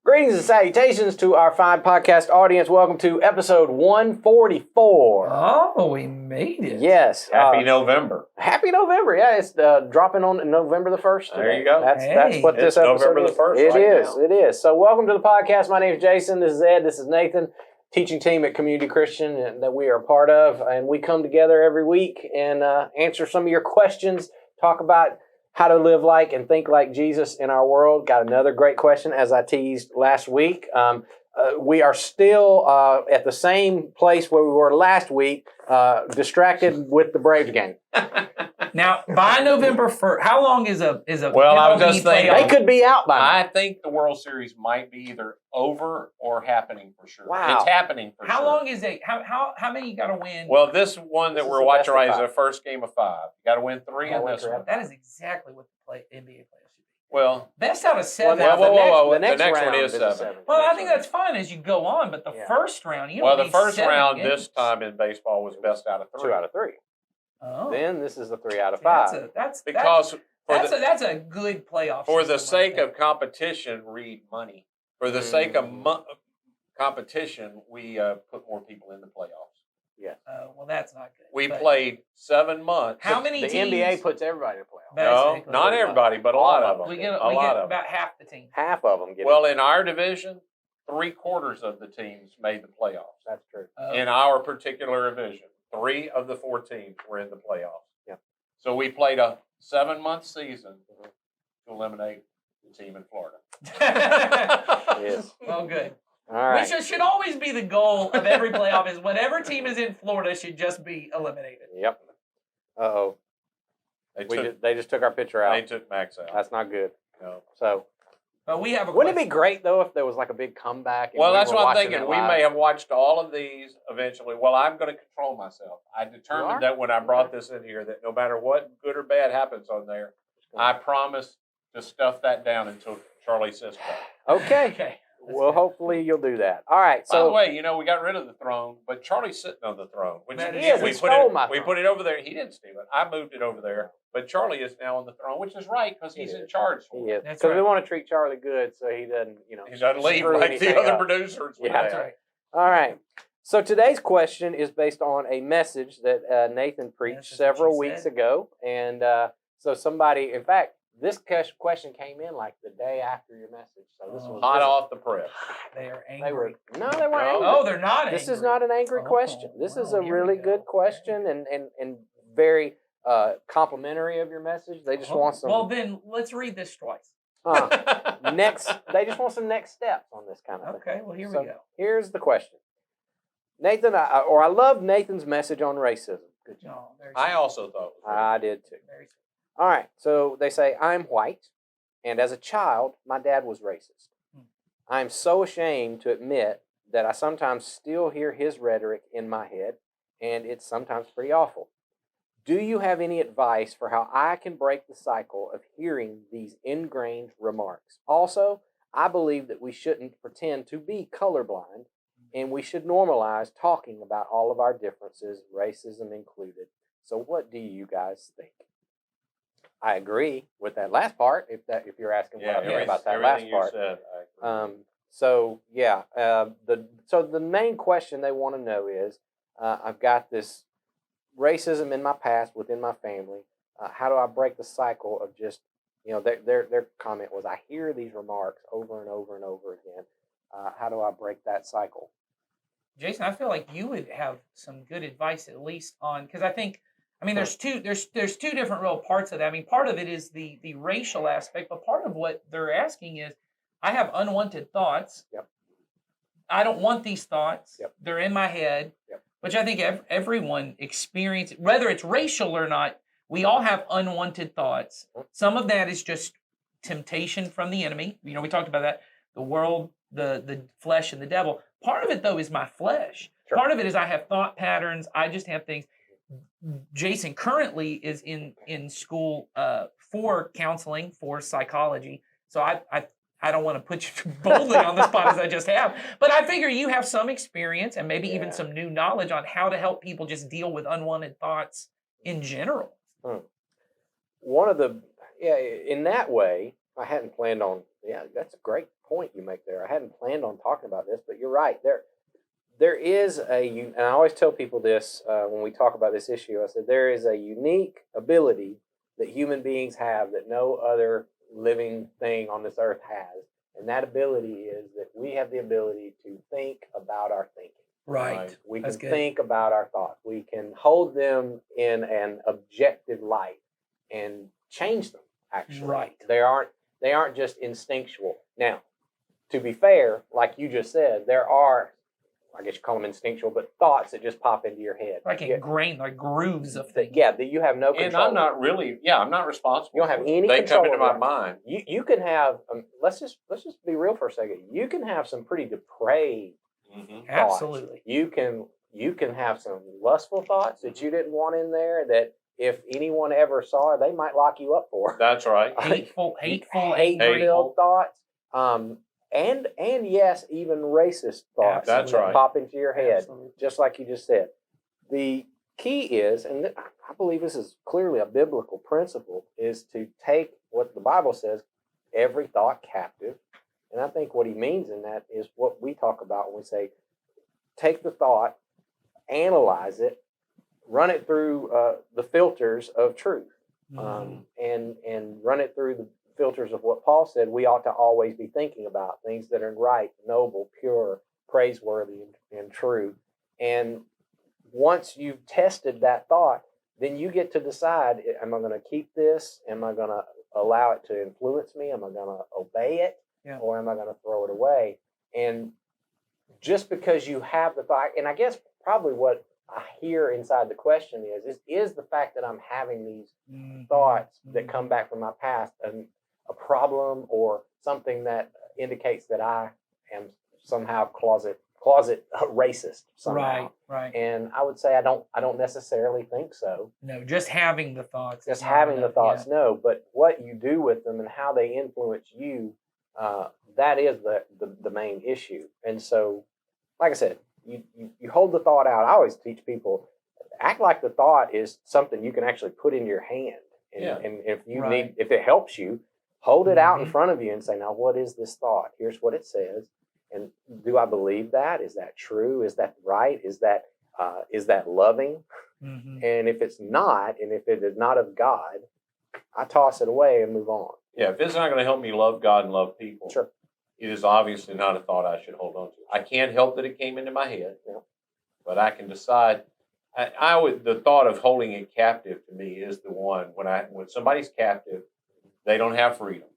Greetings and salutations to our fine podcast audience. Welcome to episode 144. Oh, we made it. Yes. Happy November. Happy November. Yeah, it's dropping on November the 1st. There you go. That's what this It's episode November is. the 1st It right is. now. It is. So welcome to the podcast. My name is Jason. This is Ed. This is Nathan, teaching team at Community Christian that we are a part of. And we come together every week and answer some of your questions, talk about how to live like and think like Jesus in our world. Got another great question, as I teased last week. We are still at the same place where we were last week, distracted with the Braves game. Now, by November 1st, how long is a Well, I was just thinking- They could be out by now. I think the World Series might be either over or happening for sure. Wow. It's happening for How sure. long is it? How many you got to win? Well, this one that This we're is the watching best of right is five. the first game of 5. You got to win 3 Gotta in win this 3 one. that is exactly what the NBA players should be. Well, Best out of 7. now Whoa. The next one round is a 7. 7. Well, I think that's fine as you go on, but the Yeah. first round, you don't Well, the need first 7 round games. this time in baseball was best out of 3. 2 out of 3. Oh, Then this is the 3 out of 5. Because that's a good playoff. for the system right sake there. of competition, read money. For the sake of competition, we put more people in the playoffs. Well, that's not good. We but played 7 months. How many The teams? NBA puts everybody in the playoffs. No, Basically. not everybody, but a lot of them. We get a lot of them. about half the team. Half of them get Well, it. in our division, 3/4 of the teams made the playoffs. That's true. In our particular division, 3 of the 4 teams were in the playoffs. Yep. So we played a 7-month season to eliminate the team in Florida. Yes. Well, good. All right. Which should always be the goal of every playoff is whatever team is in Florida should just be eliminated. Yep. Uh-oh. They They just took our pitcher out. took Max out. That's not good. No. So, But we have a wouldn't it question. be great, though, if there was like a big comeback? And Well, we that's were what I'm watching thinking. it We live? may have watched all of these eventually. Well, I'm going to control myself. I You are? determined that when I brought this in here, that no matter what good or bad happens on there, I promise to stuff that down until Charlie says so. Okay. Okay. That's Well, good. hopefully you'll do that. All right. By the So, way, we got rid of the throne, but Charlie's sitting on the throne. Which Man, we he is. we He put stole it, my we throne. put it over there. He didn't steal it. I moved it over there, but Charlie is now on the throne, which is right because he's He in is. charge. he For it. is. That's Because we right. want to treat Charlie good so he doesn't, He doesn't leave screw like the anything other up. producers. would Yeah. That's have. right. All right. So today's question is based on a message that Nathan preached That's just what several you weeks said. ago. And so somebody, in fact, this question came in like the day after your message. So this was Hot off the press. They are They were angry. no, they weren't No. angry. Oh, they're not This is angry. not an angry Oh, question. This is well, a here we really go. good question and very complimentary of your message. They just Oh, want some Well, then let's read this twice. next. They just want some next steps on this kind of thing. Okay. Well, here So, we go. Here's the question, Nathan. I love Nathan's message on racism. Good job. No, very I sweet. also thought. it was very I good. did too. Very sweet. All right. So they say I'm white, and as a child, my dad was racist. I am so ashamed to admit that I sometimes still hear his rhetoric in my head, and it's sometimes pretty awful. Do you have any advice for how I can break the cycle of hearing these ingrained remarks? Also, I believe that we shouldn't pretend to be colorblind, and we should normalize talking about all of our differences, racism included. So, what do you guys think? I agree with that last part. If you're asking what I think about that last everything part. you said, I agree. So yeah, the main question they want to know is, I've got this racism in my past within my family. How do I break the cycle of just, their comment was, I hear these remarks over and over and over again. How do I break that cycle? Jason, I feel like you would have some good advice at least on because there's two different real parts of that. I mean, part of it is the racial aspect, but part of what they're asking is, I have unwanted thoughts. Yep. I don't want these thoughts. Yep. They're in my head, Yep. which I think everyone experiences, whether it's racial or not. We all have unwanted thoughts. Some of that is just temptation from the enemy. We talked about that. The world, the flesh, and the devil. Part of it, though, is my flesh. Sure. Part of it is I have thought patterns. I just have things. Jason currently is in school for counseling, for psychology. So I don't want to put you boldly on the spot as I just have, but I figure you have some experience and maybe even some new knowledge on how to help people just deal with unwanted thoughts in general. In that way, I hadn't planned on. Yeah, that's a great point you make there. I hadn't planned on talking about this, but you're right. There is and I always tell people this when we talk about this issue. I said there is a unique ability that human beings have that no other living thing on this earth has, and that ability is that we have the ability to think about our thinking. Right. We That's can good. think about our thoughts. We can hold them in an objective light and change them. Actually, Right. They aren't just instinctual. Now, to be fair, like you just said, there are, I guess you call them instinctual, but thoughts that just pop into your head. Like ingrained, like grooves of things. Yeah, that you have no control. And I'm not really, I'm not responsible. You don't have for any them. They control come into over my that. mind. You can have let's just be real for a second. You can have some pretty depraved Mm-hmm. Absolutely. thoughts. You can have some lustful thoughts that you didn't want in there that if anyone ever saw, they might lock you up for. That's right. Hateful, angry. Hate-filled thoughts. And yes, even racist thoughts That's that right. pop into your head, Absolutely. just like you just said. The key is, and I believe this is clearly a biblical principle, is to take what the Bible says, every thought captive. And I think what he means in that is what we talk about when we say, take the thought, analyze it, run it through the filters of truth, and run it through the filters of what Paul said we ought to always be thinking about, things that are right, noble, pure, praiseworthy, and true. And once you've tested that thought, then you get to decide, am I going to keep this? Am I going to allow it to influence me? Am I going to obey it? Yeah. Or am I going to throw it away? And just because you have the thought, and I guess probably what I hear inside the question is the fact that I'm having these thoughts that come back from my past a problem or something that indicates that I am somehow closet racist somehow. Right. And I would say I don't necessarily think so. No, just having the thoughts. Just having the thoughts, no. But what you do with them and how they influence you, that is the main issue. And so, like I said, you hold the thought out. I always teach people, act like the thought is something you can actually put in your hand. And if you need, if it helps you, hold it out in front of you and say, now, what is this thought? Here's what it says. And do I believe that? Is that true? Is that right? Is that loving? And if it's not, and if it is not of God, I toss it away and move on. Yeah, if it's not going to help me love God and love people, Sure. It is obviously not a thought I should hold on to. I can't help that it came into my head, but I can decide. The thought of holding it captive to me is the one when somebody's captive, they don't have freedom.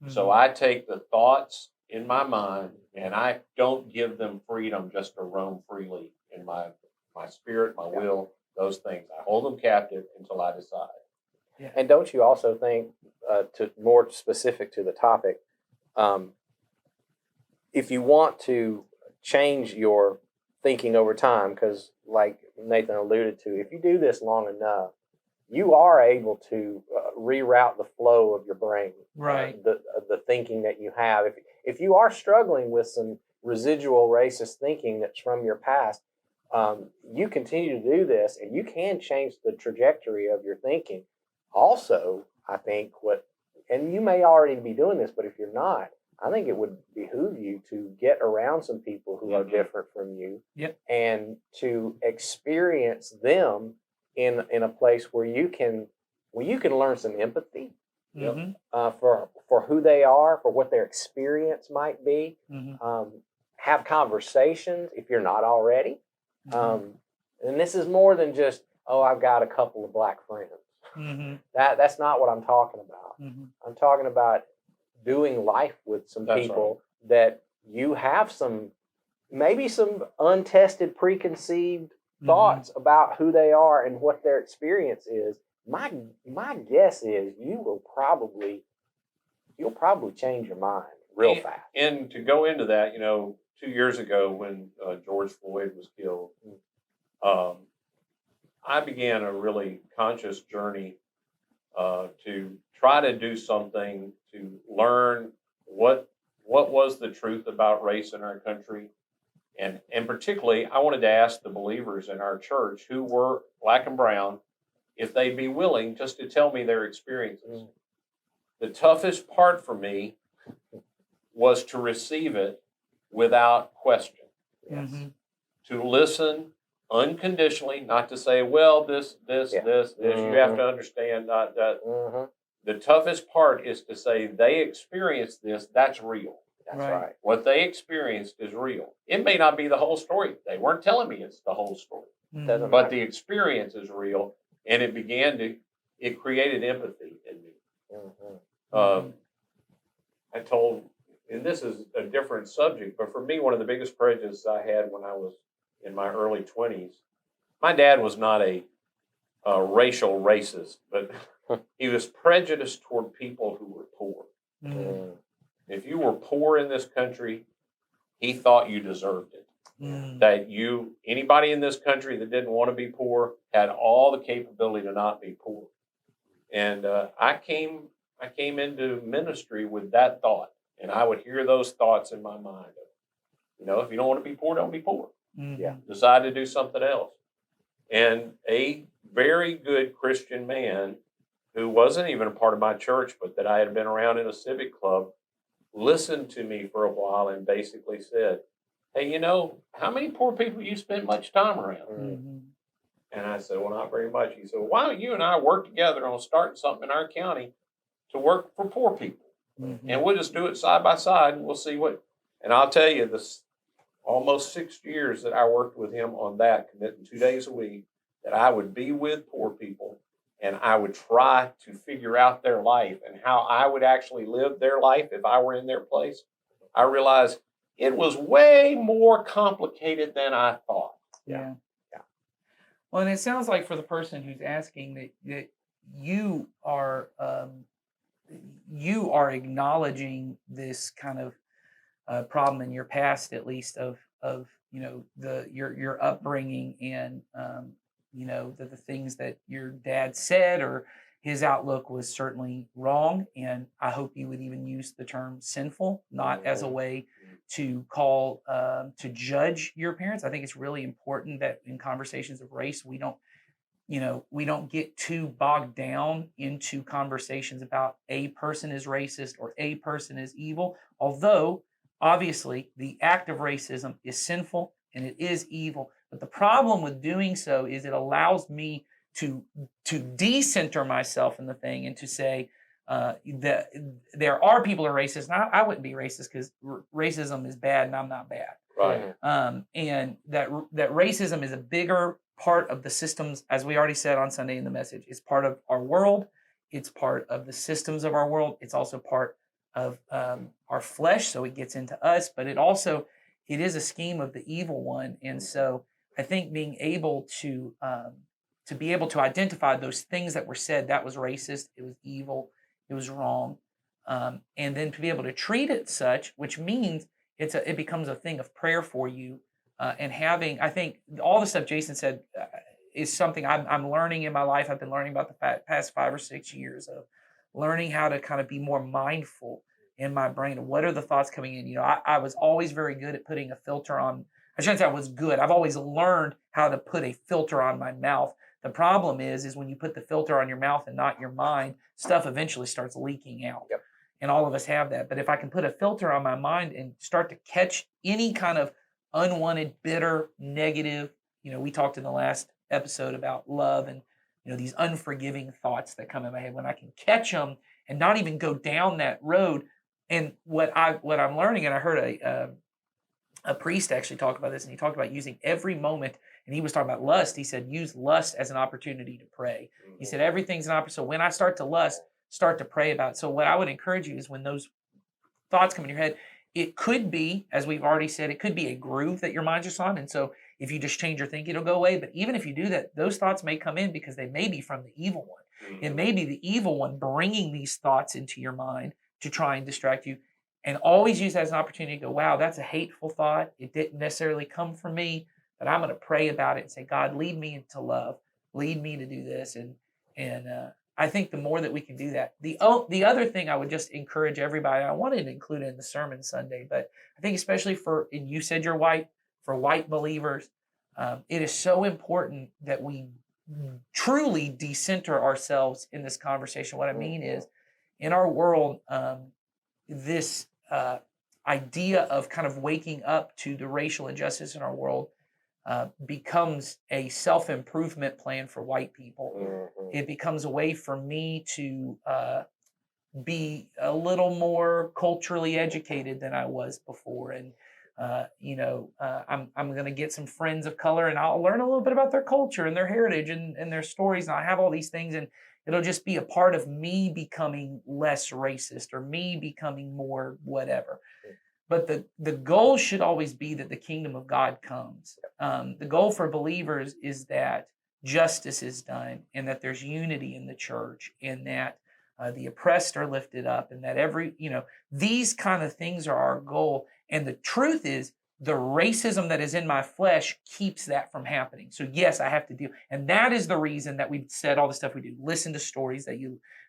So I take the thoughts in my mind and I don't give them freedom just to roam freely in my spirit, my will, those things. I hold them captive until I decide. Yeah. And don't you also think, to more specific to the topic, if you want to change your thinking over time, because like Nathan alluded to, if you do this long enough, you are able to reroute the flow of your brain, Right. The thinking that you have. If you are struggling with some residual racist thinking that's from your past, you continue to do this, and you can change the trajectory of your thinking. Also, I think and you may already be doing this, but if you're not, I think it would behoove you to get around some people who are different from you, and to experience them in a place where you can learn some empathy for who they are, for what their experience might be. Have conversations if you're not already. And this is more than just, I've got a couple of black friends. That's not what I'm talking about. I'm talking about doing life with some people that you have maybe some untested, preconceived thoughts about who they are and what their experience is. My guess is you'll probably change your mind real fast. And to go into that, 2 years ago when George Floyd was killed, I began a really conscious journey to try to do something to learn what was the truth about race in our country. And particularly, I wanted to ask the believers in our church who were black and brown if they'd be willing just to tell me their experiences. The toughest part for me was to receive it without question, Yes. Mhm. to listen unconditionally, not to say, well, this, Yeah. this. You have to understand that Mm-hmm. the toughest part is to say they experienced this, that's real. That's Right. right. What they experienced is real. It may not be the whole story. They weren't telling me it's the whole story, Doesn't but matter. the experience is real, and it created empathy in me. Mm-hmm. I told, and this is a different subject, but for me, one of the biggest prejudices I had when I was in my early 20s, my dad was not a racial racist, but he was prejudiced toward people who were poor. Mhm. Mm. If you were poor in this country, he thought you deserved it. Mhm. That anybody in this country that didn't want to be poor had all the capability to not be poor. And I came into ministry with that thought, and I would hear those thoughts in my mind. If you don't want to be poor, don't be poor. Mhm. Yeah. Decide to do something else. And a very good Christian man who wasn't even a part of my church, but that I had been around in a civic club, listened to me for a while and basically said, hey, how many poor people you spend much time around? Mhm. And I said, well, not very much. He said, well, why don't you and I work together on starting something in our county to work for poor people? Mhm. And we'll just do it side by side and we'll see what. And I'll tell you, this almost 6 years that I worked with him on that, committing 2 days a week, that I would be with poor people and I would try to figure out their life and how I would actually live their life if I were in their place. I realized it was way more complicated than I thought. Yeah. Yeah. Well, and it sounds like for the person who's asking that you are acknowledging this kind of problem in your past, at least of your upbringing and the things that your dad said or his outlook was certainly wrong. And I hope you would even use the term sinful, not as a way to call to judge your parents. I think it's really important that in conversations of race we don't get too bogged down into conversations about a person is racist or a person is evil, although obviously the act of racism is sinful and it is evil. But the problem with doing so is it allows me to decenter myself in the thing and to say that there are people who are racist. And I wouldn't be racist because racism is bad and I'm not bad. Right. And that racism is a bigger part of the systems, as we already said on Sunday in the message. It's part of our world. It's part of the systems of our world. It's also part of our flesh, so it gets into us. But it is a scheme of the evil one. And so I think being able to be able to identify those things that were said, that was racist, it was evil, it was wrong, and then to be able to treat it such, which means it becomes a thing of prayer for you. And I think all the stuff Jason said is something I'm learning in my life. I've been learning about the past 5 or 6 years of learning how to kind of be more mindful in my brain of what are the thoughts coming in. I was always very good at putting a filter on. I shouldn't say I was good. I've always learned how to put a filter on my mouth. The problem is when you put the filter on your mouth and not your mind, stuff eventually starts leaking out. Yep. And all of us have that. But if I can put a filter on my mind and start to catch any kind of unwanted, bitter, negative, we talked in the last episode about love and, these unforgiving thoughts that come in my head, when I can catch them and not even go down that road. And what I'm learning, and I heard a priest actually talk about this, and he talked about using every moment, and he was talking about lust. He said, use lust as an opportunity to pray. He said, everything's an opportunity. So when I start to lust, start to pray about it. So what I would encourage you is when those thoughts come in your head, it could be, as we've already said, it could be a groove that your mind's just on. And so if you just change your thinking, it'll go away. But even if you do that, those thoughts may come in because they may be from the evil one. It may be the evil one bringing these thoughts into your mind to try and distract you. And always use that as an opportunity to go, wow, that's a hateful thought. It didn't necessarily come from me, but I'm going to pray about it and say, God, lead me into love. Lead me to do this. And I think the more that we can do that, the other thing I would just encourage everybody, I wanted to include it in the sermon Sunday, but I think especially and you said you're white, for white believers, it is so important that we truly decenter ourselves in this conversation. What I mean is, in our world, this idea of kind of waking up to the racial injustice in our world becomes a self-improvement plan for white people. Mhm. It becomes a way for me to be a little more culturally educated than I was before. And, I'm going to get some friends of color and I'll learn a little bit about their culture and their heritage and their stories. And I have all these things, and it'll just be a part of me becoming less racist or me becoming more whatever. But the goal should always be that the kingdom of God comes. The goal for believers is that justice is done and that there's unity in the church and that the oppressed are lifted up and that these kind of things are our goal. And the truth is, the racism that is in my flesh keeps that from happening. So yes, I have to deal. And that is the reason that we've said all the stuff we do. Listen to stories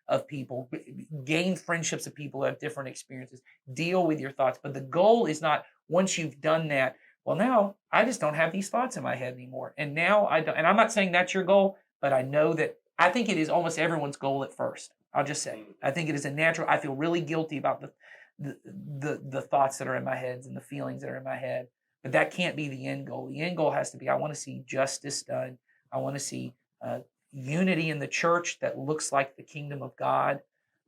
of people, gain friendships of people who have different experiences, deal with your thoughts. But the goal is not, once you've done that, well, now I just don't have these thoughts in my head anymore. And now I don't, and I'm not saying that's your goal, but I know that I think it is almost everyone's goal at first. I'll just say, I think it is a natural, I feel really guilty about the thoughts that are in my head and the feelings that are in my head, but that can't be the end goal. The end goal has to be, I want to see justice done. I want to see unity in the church that looks like the kingdom of God.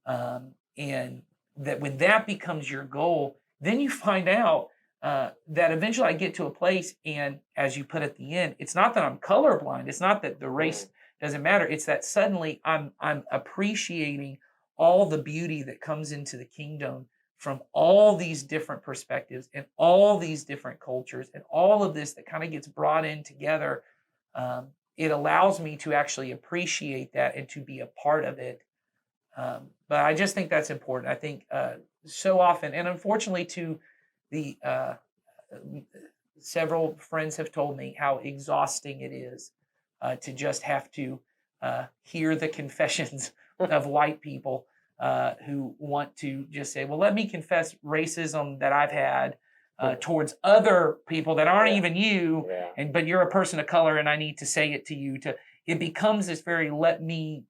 And that when that becomes your goal, then you find out that eventually I get to a place, and as you put at the end, it's not that I'm colorblind. It's not that the race doesn't matter. It's that suddenly I'm appreciating all the beauty that comes into the kingdom from all these different perspectives and all these different cultures and all of this that kind of gets brought in together. It allows me to actually appreciate that and to be a part of it. But I just think that's important. I think so often, and unfortunately, to the several friends have told me how exhausting it is to just have to hear the confessions of white people who want to just say, well, let me confess racism that I've had towards other people that aren't even you, but you're a person of color and I need to say it to you. It becomes this very, let me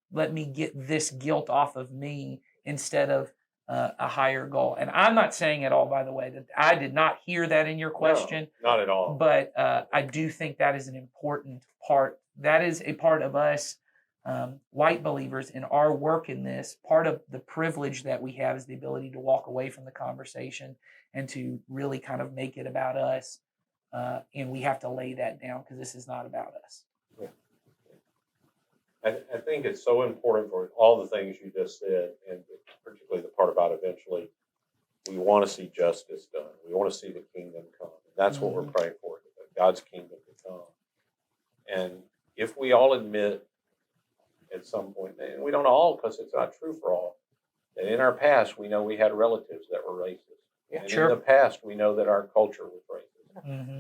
get this guilt off of me instead of a higher goal. And I'm not saying at all, by the way, that I did not hear that in your question. No, not at all. But I do think that is an important part. That is a part of us, white believers, in our work in this. Part of the privilege that we have is the ability to walk away from the conversation and to really kind of make it about us. And we have to lay that down because this is not about us. Yeah. I think it's so important for all the things you just said, and particularly the part about eventually we want to see justice done. We want to see the kingdom come. And that's what we're praying for, that God's kingdom to come. And if we all admit at some point, and we don't all, because it's not true for all, that in our past we know we had relatives that were racist. Yeah, and sure. in the past we know that our culture was racist. Mm-hmm.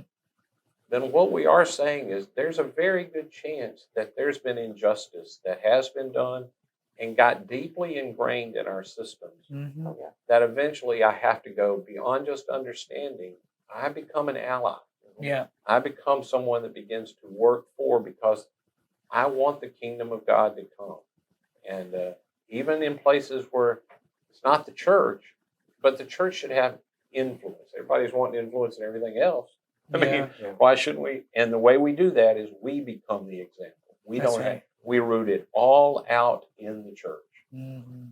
Then what we are saying is there's a very good chance that there's been injustice that has been done and got deeply ingrained in our systems. Mm-hmm. That eventually I have to go beyond just understanding. I become an ally. Yeah. I become someone that begins to work for, because I want the kingdom of God to come. And even in places where it's not the church, but the church should have influence. Everybody's wanting influence and everything else. I mean, why shouldn't we? And the way we do that is we become the example. We root it all out in the church. Mm-hmm.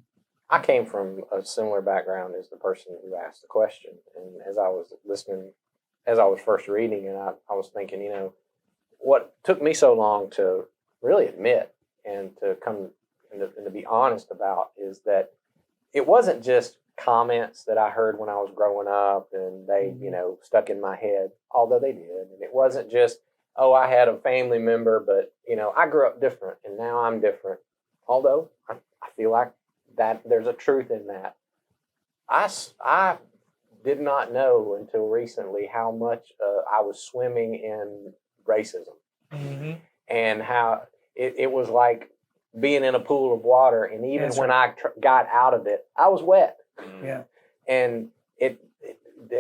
I came from a similar background as the person who asked the question. And as I was listening, as I was first reading it, I was thinking, what took me so long to really admit and to come and to be honest about is that it wasn't just comments that I heard when I was growing up and they, stuck in my head, although they did. And it wasn't just, I had a family member, but, I grew up different and now I'm different. Although I feel like that there's a truth in that. I did not know until recently how much I was swimming in racism, and how it was like being in a pool of water. And even when I got out of it, I was wet. Yeah. And it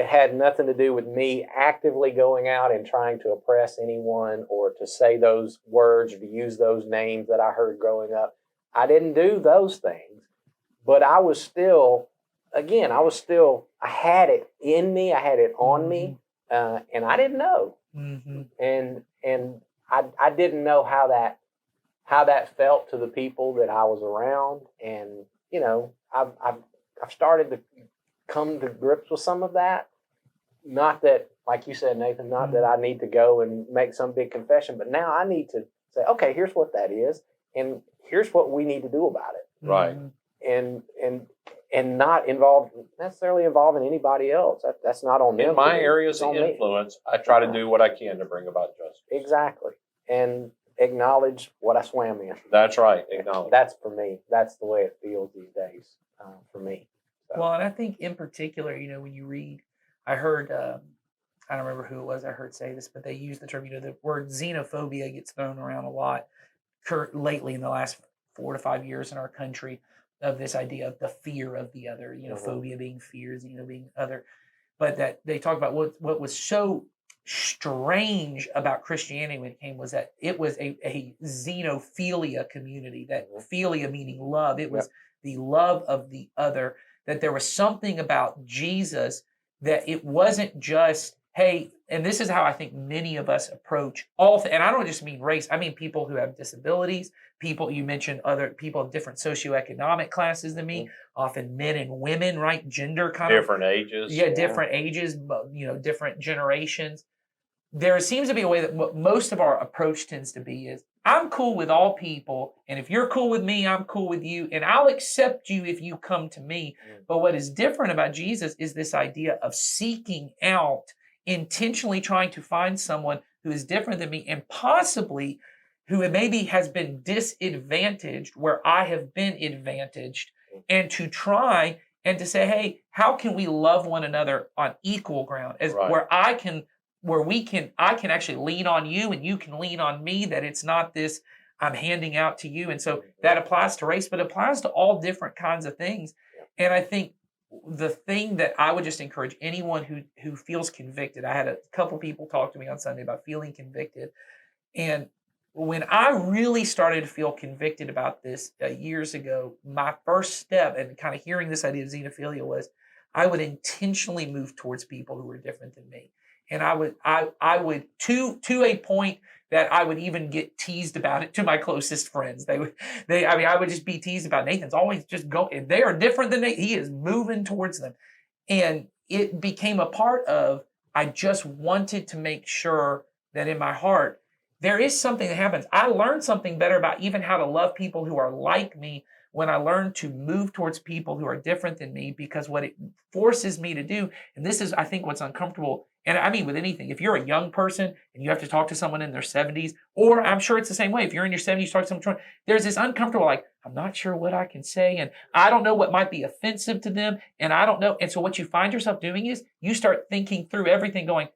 had nothing to do with me actively going out and trying to oppress anyone or to say those words or to use those names that I heard growing up. I didn't do those things, but I was still had it in me, I had it on me, and I didn't know, and I didn't know how that felt to the people that I was around, and I've started to come to grips with some of that. Not that, like you said, Nathan, not that I need to go and make some big confession, but now I need to say, okay, here's what that is, and here's what we need to do about it. Right. And not necessarily involving anybody else. That's not on them. In my areas It's of on me. influence, I try to do what I can to bring about justice. Exactly. And acknowledge what I swam in. That's right. Acknowledge. That's for me. That's the way it feels these days for me. So. Well, and I think in particular, when you read, I heard, I don't remember who it was I heard say this, but they use the term, the word xenophobia gets thrown around a lot lately in the last 4 to 5 years in our country, of this idea of the fear of the other, phobia being fear, being other. But that they talk about what was so strange about Christianity when it came was that it was a xenophilia community, that philia meaning love. It was the love of the other, that there was something about Jesus that it wasn't just, hey, and this is how I think many of us approach and I don't just mean race, I mean people who have disabilities, people, you mentioned other people of different socioeconomic classes than me, often men and women, right? Gender kind different ages. Yeah, different ages, different generations. There seems to be a way that what most of our approach tends to be is, I'm cool with all people, and if you're cool with me, I'm cool with you, and I'll accept you if you come to me. But what is different about Jesus is this idea of seeking out, intentionally trying to find someone who is different than me, and possibly who maybe has been disadvantaged where I have been advantaged, and to try and to say, hey, how can we love one another on equal ground, where I can actually lean on you and you can lean on me, that it's not this I'm handing out to you. And so that applies to race, but it applies to all different kinds of things. And I think the thing that I would just encourage anyone who feels convicted, I had a couple people talk to me on Sunday about feeling convicted. And when I really started to feel convicted about this years ago, my first step and kind of hearing this idea of xenophilia was I would intentionally move towards people who were different than me. And I would to a point that I would even get teased about it to my closest friends. I would just be teased about Nathan's always just and they are different than Nathan. He is moving towards them. And it became a part of, I just wanted to make sure that in my heart, there is something that happens. I learned something better about even how to love people who are like me when I learned to move towards people who are different than me, because what it forces me to do, and this is, I think, what's uncomfortable, and I mean with anything, if you're a young person and you have to talk to someone in their 70s, or I'm sure it's the same way, if you're in your 70s, you talk to someone, there's this uncomfortable, like, I'm not sure what I can say, and I don't know what might be offensive to them, and I don't know. And so what you find yourself doing is you start thinking through everything going,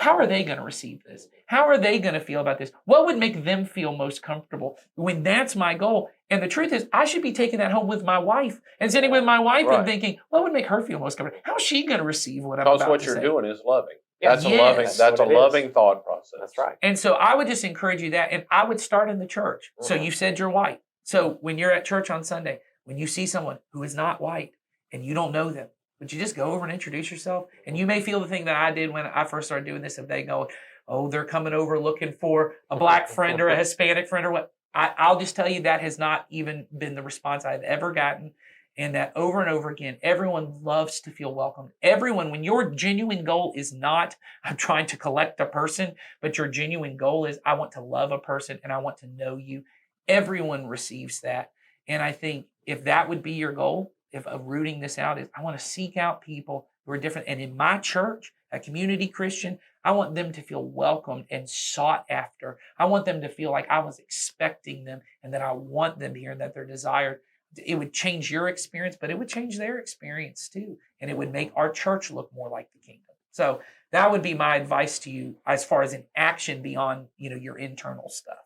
how are they going to receive this? How are they going to feel about this? What would make them feel most comfortable when that's my goal? And the truth is, I should be taking that home with my wife and sitting with my wife and thinking, what would make her feel most comfortable? How is she going to receive what I'm about to say? Because what you're doing is loving. Yeah, That's a loving thought process. That's right. And so I would just encourage you that, and I would start in the church. So you said you're white. So when you're at church on Sunday, when you see someone who is not white and you don't know them, but you just go over and introduce yourself. And you may feel the thing that I did when I first started doing this. If they go, oh, they're coming over looking for a black friend or a Hispanic friend or what, I'll just tell you that has not even been the response I've ever gotten. And that over and over again, everyone loves to feel welcomed. Everyone, when your genuine goal is not, I'm trying to collect a person, but your genuine goal is, I want to love a person and I want to know you. Everyone receives that. And I think if that would be your goal, if of rooting this out, is I want to seek out people who are different. And in my church, a community Christian, I want them to feel welcomed and sought after. I want them to feel like I was expecting them and that I want them here and that they're desired. It would change your experience, but it would change their experience too. And it would make our church look more like the kingdom. So that would be my advice to you as far as an action beyond, your internal stuff.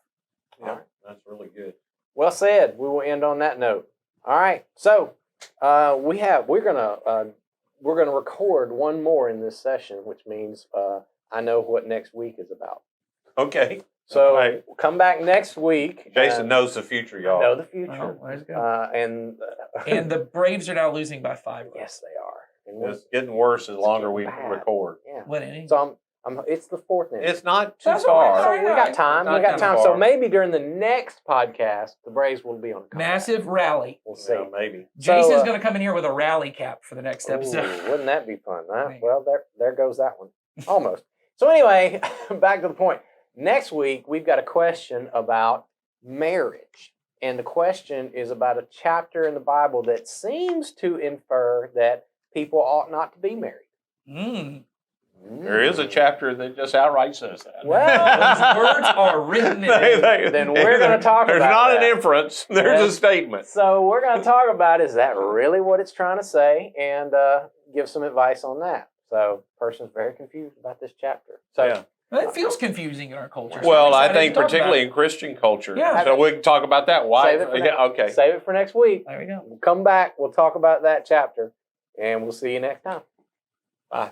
Yeah, that's really good. Well said. We will end on that note. All right. So we're gonna record one more in this session, which means I know what next week is about. Okay. So come back next week. Jason knows the future, y'all. I know the future. Oh, let's go. And And the Braves are now losing by 5 runs. Yes, they are. And we'll- It's getting worse the longer we bad. record. yeah. What inning? So it's the fourth inning. It's not too That's all right. far. So All we right. got time. Not We got too time. So far. maybe during the next podcast, the Braves will be on. comeback. Massive rally. We'll see. Yeah, maybe. Jason's So, going to come in here with a rally cap for the next episode. Ooh, wouldn't that be fun? Huh? Man. Well, there goes that one. Almost. So anyway, back to the point. Next week we've got a question about marriage, and the question is about a chapter in the Bible that seems to infer that people ought not to be married. Mm. There is a chapter that just outright says that. Well, Those words are written in. Then we're gonna talk There's about not that. an inference. There's Yeah. a statement. So we're going to talk about is that really what it's trying to say, and give some advice on that. So, person's very confused about this chapter. So, Yeah. It feels confusing in our culture. so Well, I'm I excited think to talk about particularly it. in Christian culture. Yeah. So we can talk about that. Why? Save it for Yeah, next- okay. save it for next week. There we go. We'll come back. We'll talk about that chapter, and we'll see you next time. Bye.